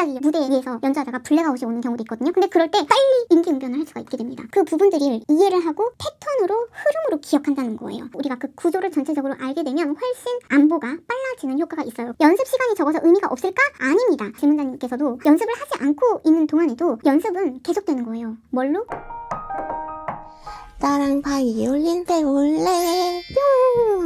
갑자기 무대 위에서 연주하다가 블랙아웃이 오는 경우도 있거든요. 근데 그럴 때 빨리 임기응변을 할 수가 있게 됩니다. 그 부분들을 이해를 하고 패턴으로 흐름으로 기억한다는 거예요. 우리가 그 구조를 전체적으로 알게 되면 훨씬 안보가 빨라지는 효과가 있어요. 연습 시간이 적어서 의미가 없을까? 아닙니다. 질문자님께서도 연습을 하지 않고 있는 동안에도 연습은 계속되는 거예요. 뭘로? 나랑 바이올린 배울래.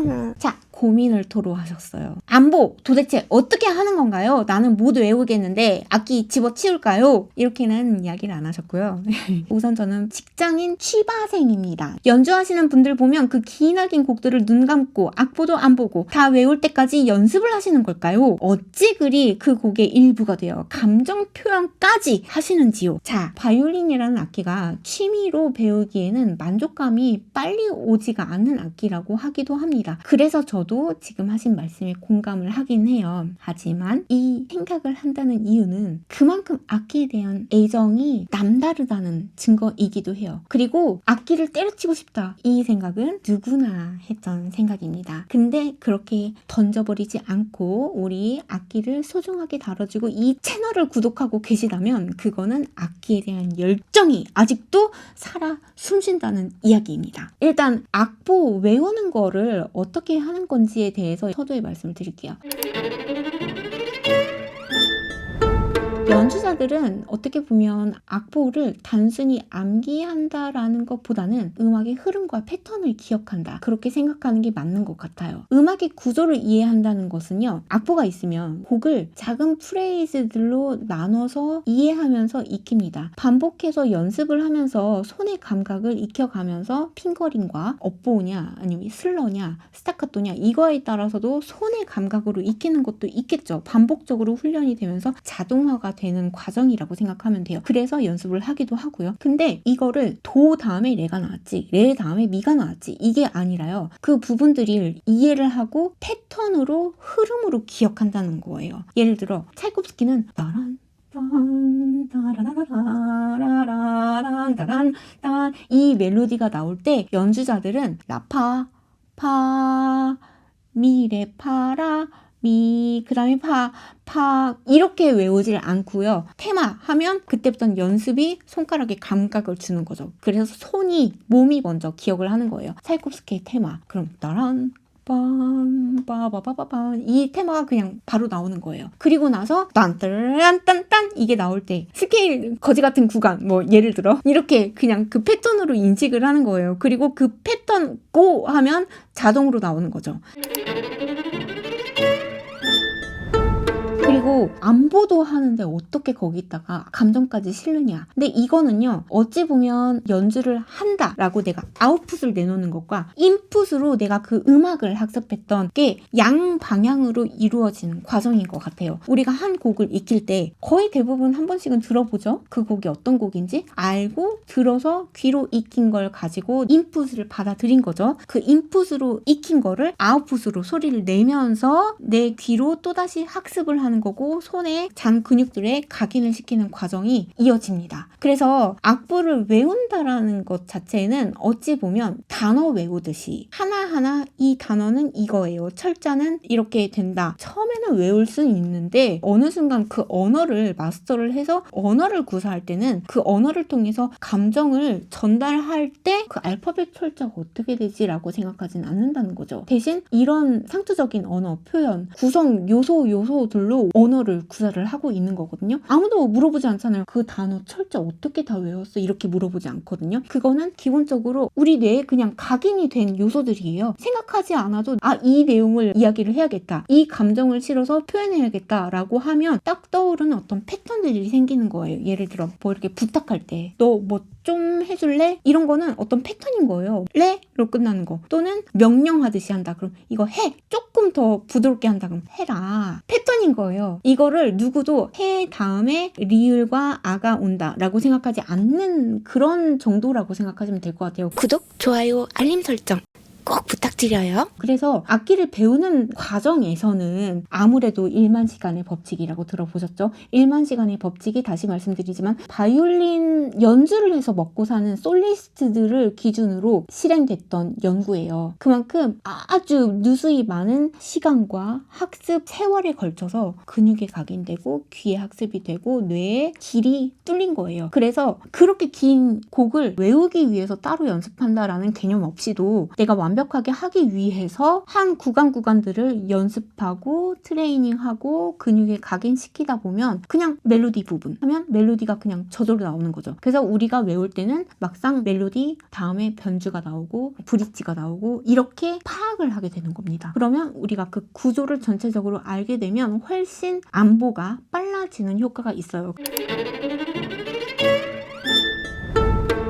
뿅. 자, 고민을 토로하셨어요. 안보 도대체 어떻게 하는 건가요? 나는 모두 외우겠는데 악기 집어치울까요? 이렇게는 이야기를 안 하셨고요. 우선 저는 직장인 취바생입니다. 연주하시는 분들 보면 그 기나긴 곡들을 눈 감고 악보도 안 보고 다 외울 때까지 연습을 하시는 걸까요? 어찌 그리 그 곡의 일부가 되어 감정 표현까지 하시는지요? 자, 바이올린이라는 악기가 취미로 배우기에는 만족감이 빨리 오지가 않는 악기라고 하기도 합니다. 그래서 저도 지금 하신 말씀에 공감을 하긴 해요. 하지만 이 생각을 한다는 이유는 그만큼 악기에 대한 애정이 남다르다는 증거이기도 해요. 그리고 악기를 때려치고 싶다. 이 생각은 누구나 했던 생각입니다. 근데 그렇게 던져버리지 않고 우리 악기를 소중하게 다뤄주고 이 채널을 구독하고 계시다면 그거는 악기에 대한 열정이 아직도 살아 숨쉰다는 이야기입니다. 일단 악보 외우는 거를 어떻게 하는 건지에 대해서 서두에 말씀을 드릴게요. 연주자들은 어떻게 보면 악보를 단순히 암기한다라는 것보다는 음악의 흐름과 패턴을 기억한다. 그렇게 생각하는 게 맞는 것 같아요. 음악의 구조를 이해한다는 것은요. 악보가 있으면 곡을 작은 프레이즈들로 나눠서 이해하면서 익힙니다. 반복해서 연습을 하면서 손의 감각을 익혀가면서 핑거링과 업보냐 아니면 슬러냐 스타카토냐 이거에 따라서도 손의 감각으로 익히는 것도 있겠죠. 반복적으로 훈련이 되면서 자동화가 되는 과정이라고 생각하면 돼요. 그래서 연습을 하기도 하고요. 근데 이거를 도 다음에 레가 나왔지, 레 다음에 미가 나왔지 이게 아니라요. 그 부분들을 이해를 하고 패턴으로 흐름으로 기억한다는 거예요. 예를 들어 찰콥스키는 따란 이 멜로디가 나올 때 연주자들은 라파, 파, 미, 레, 파라 미, 그 다음에 파 이렇게 외우질 않고요. 테마 하면 그때부터는 연습이 손가락에 감각을 주는 거죠. 그래서 몸이 먼저 기억을 하는 거예요. 찰콥스키의 테마. 그럼 따란 빰빠바바바밤 이 테마가 그냥 바로 나오는 거예요. 그리고 나서 딴딴딴딴 이게 나올 때 스케일 거지 같은 구간 뭐 예를 들어 이렇게 그냥 그 패턴으로 인식을 하는 거예요. 그리고 그 패턴 고 하면 자동으로 나오는 거죠. 그리고 안보도 하는데 어떻게 거기다가 감정까지 실느냐. 근데 이거는요. 어찌 보면 연주를 한다라고 내가 아웃풋을 내놓는 것과 인풋으로 내가 그 음악을 학습했던 게 양방향으로 이루어지는 과정인 것 같아요. 우리가 한 곡을 익힐 때 거의 대부분 한 번씩은 들어보죠. 그 곡이 어떤 곡인지 알고 들어서 귀로 익힌 걸 가지고 인풋을 받아들인 거죠. 그 인풋으로 익힌 거를 아웃풋으로 소리를 내면서 내 귀로 또다시 학습을 하는 거고 손의 장 근육들에 각인을 시키는 과정이 이어집니다. 그래서 악보를 외운다라는 것 자체는 어찌 보면 단어 외우듯이 하나하나 이 단어는 이거예요. 철자는 이렇게 된다. 처음에는 외울 수는 있는데 어느 순간 그 언어를 마스터를 해서 언어를 구사할 때는 그 언어를 통해서 감정을 전달할 때 그 알파벳 철자가 어떻게 되지라고 생각하지는 않는다는 거죠. 대신 이런 상투적인 언어, 표현, 구성 요소들로 언어를 구사를 하고 있는 거거든요. 아무도 물어보지 않잖아요. 그 단어 철자 어떻게 다 외웠어? 이렇게 물어보지 않거든요. 그거는 기본적으로 우리 뇌에 그냥 각인이 된 요소들이에요. 생각하지 않아도 이 내용을 이야기를 해야겠다. 이 감정을 실어서 표현해야겠다 라고 하면 딱 떠오르는 어떤 패턴들이 생기는 거예요. 예를 들어 뭐 이렇게 부탁할 때 너 뭐 좀 해줄래? 이런 거는 어떤 패턴인 거예요. 레로 끝나는 거 또는 명령하듯이 한다. 그럼 이거 해. 조금 더 부드럽게 한다. 그럼 해라. 패턴인 거예요. 이거를 누구도 해 다음에 리을과 아가 온다 라고 생각하지 않는 그런 정도라고 생각하시면 될 것 같아요. 구독, 좋아요, 알림 설정. 꼭 부탁드려요. 그래서 악기를 배우는 과정에서는 아무래도 1만 시간의 법칙이라고 들어보셨죠? 1만 시간의 법칙이 다시 말씀드리지만 바이올린 연주를 해서 먹고 사는 솔리스트들을 기준으로 실행됐던 연구예요. 그만큼 아주 누수히 많은 시간과 학습 세월에 걸쳐서 근육에 각인되고 귀에 학습이 되고 뇌에 길이 뚫린 거예요. 그래서 그렇게 긴 곡을 외우기 위해서 따로 연습한다라는 개념 없이도 내가 완벽하게 하기 위해서 한 구간들을 연습하고 트레이닝하고 근육에 각인시키다 보면 그냥 멜로디 부분 하면 멜로디가 그냥 저절로 나오는 거죠. 그래서 우리가 외울 때는 막상 멜로디 다음에 변주가 나오고 브릿지가 나오고 이렇게 파악을 하게 되는 겁니다. 그러면 우리가 그 구조를 전체적으로 알게 되면 훨씬 안보가 빨라지는 효과가 있어요.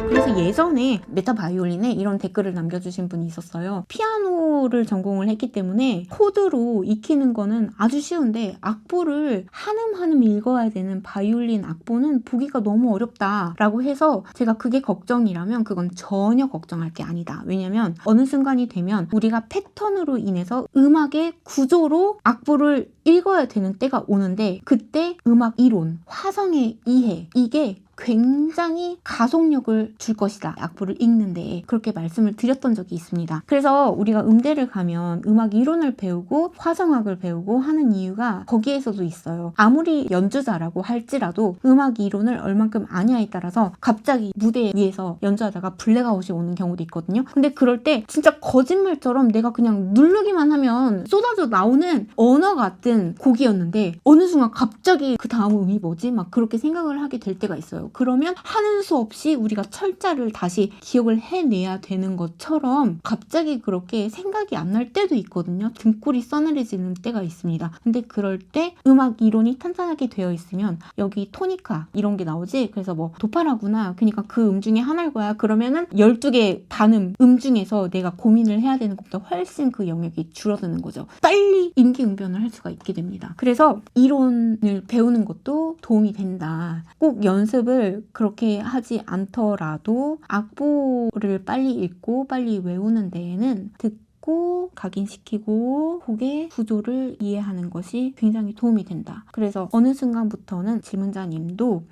그래서 예전에 메타바이올린에 이런 댓글을 남겨주신 분이 있었어요. 피아노를 전공을 했기 때문에 코드로 익히는 거는 아주 쉬운데 악보를 한음 읽어야 되는 바이올린 악보는 보기가 너무 어렵다라고 해서 제가 그게 걱정이라면 그건 전혀 걱정할 게 아니다. 왜냐면 어느 순간이 되면 우리가 패턴으로 인해서 음악의 구조로 악보를 읽어야 되는 때가 오는데 그때 음악 이론, 화성의 이해 이게 굉장히 가속력을 줄 것이다. 악보를 읽는데 그렇게 말씀을 드렸던 적이 있습니다. 그래서 우리가 음대를 가면 음악 이론을 배우고 화성학을 배우고 하는 이유가 거기에서도 있어요. 아무리 연주자라고 할지라도 음악 이론을 얼만큼 아냐에 따라서 갑자기 무대 위에서 연주하다가 블랙아웃이 오는 경우도 있거든요. 근데 그럴 때 진짜 거짓말처럼 내가 그냥 누르기만 하면 쏟아져 나오는 언어 같은 곡이었는데 어느 순간 갑자기 그 다음 음이 뭐지? 막 그렇게 생각을 하게 될 때가 있어요. 그러면 하는 수 없이 우리가 철자를 다시 기억을 해내야 되는 것처럼 갑자기 그렇게 생각이 안 날 때도 있거든요. 등골이 서늘해지는 때가 있습니다. 근데 그럴 때 음악 이론이 탄탄하게 되어 있으면 여기 토니카 이런 게 나오지? 그래서 뭐 도파라구나. 그러니까 그 음 중에 하나일 거야. 그러면은 12개 반음 중에서 내가 고민을 해야 되는 것보다 훨씬 그 영역이 줄어드는 거죠. 빨리 임기응변을 할 수가 있게 됩니다. 그래서 이론을 배우는 것도 도움이 된다. 꼭 연습을 그렇게 하지 않더라도 악보를 빨리 읽고 빨리 외우는 데에는 듣고 각인시키고 곡의 구조를 이해하는 것이 굉장히 도움이 된다. 그래서 어느 순간부터는 질문자님도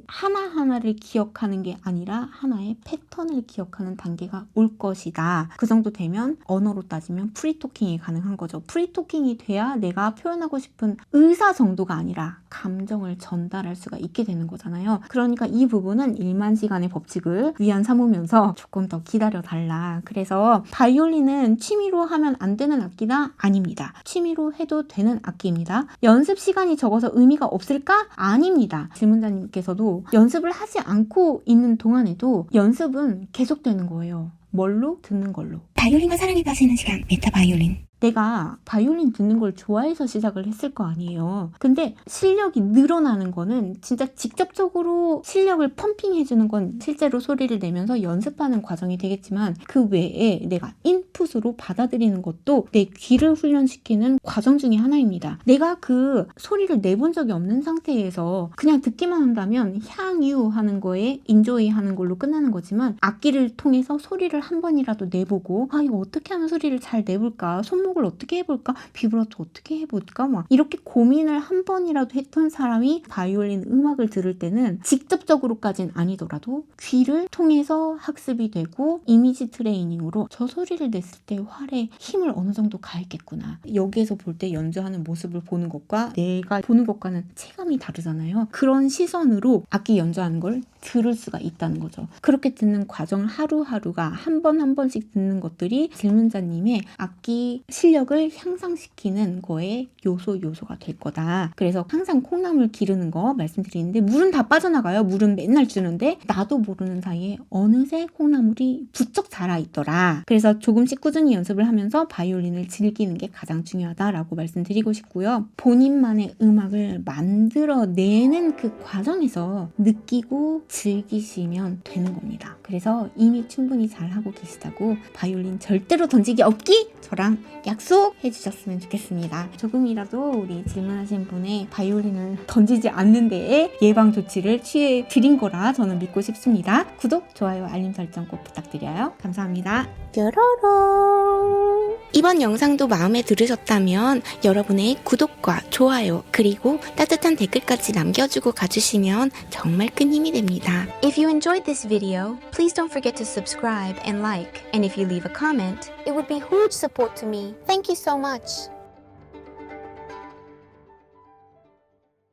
하나하나를 기억하는 게 아니라 하나의 패턴을 기억하는 단계가 올 것이다. 그 정도 되면 언어로 따지면 프리토킹이 가능한 거죠. 프리토킹이 돼야 내가 표현하고 싶은 의사 정도가 아니라 감정을 전달할 수가 있게 되는 거잖아요. 그러니까 이 부분은 1만 시간의 법칙을 위안 삼으면서 조금 더 기다려달라. 그래서 바이올린은 취미로 하면 안 되는 악기가 아닙니다. 취미로 해도 되는 악기입니다. 연습 시간이 적어서 의미가 없을까? 아닙니다. 질문자님께서도 연습을 하지 않고 있는 동안에도 연습은 계속되는 거예요. 뭘로? 듣는 걸로. 바이올린과 사랑에 빠지는 시간, 메타바이올린. 내가 바이올린 듣는 걸 좋아해서 시작을 했을 거 아니에요. 근데 실력이 늘어나는 거는 진짜 직접적으로 실력을 펌핑해주는 건 실제로 소리를 내면서 연습하는 과정이 되겠지만 그 외에 내가 인풋으로 받아들이는 것도 내 귀를 훈련시키는 과정 중에 하나입니다. 내가 그 소리를 내본 적이 없는 상태에서 그냥 듣기만 한다면 향유하는 거에 인조이 하는 걸로 끝나는 거지만 악기를 통해서 소리를 한 번이라도 내보고 이거 어떻게 하면 소리를 잘 내볼까? 손목을 어떻게 해볼까? 비브라토 어떻게 해볼까? 막 이렇게 고민을 한 번이라도 했던 사람이 바이올린 음악을 들을 때는 직접적으로까진 아니더라도 귀를 통해서 학습이 되고 이미지 트레이닝으로 저 소리를 냈을 때 활에 힘을 어느 정도 가했겠구나. 여기에서 볼 때 연주하는 모습을 보는 것과 내가 보는 것과는 체감이 다르잖아요. 그런 시선으로 악기 연주하는 걸 들을 수가 있다는 거죠. 그렇게 듣는 과정 하루하루가 한 번 한 번씩 듣는 것들이 질문자님의 악기 실력을 향상시키는 거에 요소가 될 거다. 그래서 항상 콩나물 기르는 거 말씀드리는데 물은 다 빠져나가요. 물은 맨날 주는데 나도 모르는 사이에 어느새 콩나물이 부쩍 자라 있더라. 그래서 조금씩 꾸준히 연습을 하면서 바이올린을 즐기는 게 가장 중요하다라고 말씀드리고 싶고요. 본인만의 음악을 만들어내는 그 과정에서 느끼고 즐기시면 되는 겁니다. 그래서 이미 충분히 잘하고 계시다고 바이올린 절대로 던지기 없기 저랑 약속해 주셨으면 좋겠습니다. 조금이라도 우리 질문하신 분의 바이올린을 던지지 않는 데에 예방 조치를 취해 드린 거라 저는 믿고 싶습니다. 구독, 좋아요, 알림 설정 꼭 부탁드려요. 감사합니다. 뾰로롱. 이번 영상도 마음에 들으셨다면 여러분의 구독과 좋아요 그리고 따뜻한 댓글까지 남겨주고 가주시면 정말 큰 힘이 됩니다. If you enjoyed this video, please don't forget to subscribe and like. And if you leave a comment, it would be huge support to me. Thank you so much.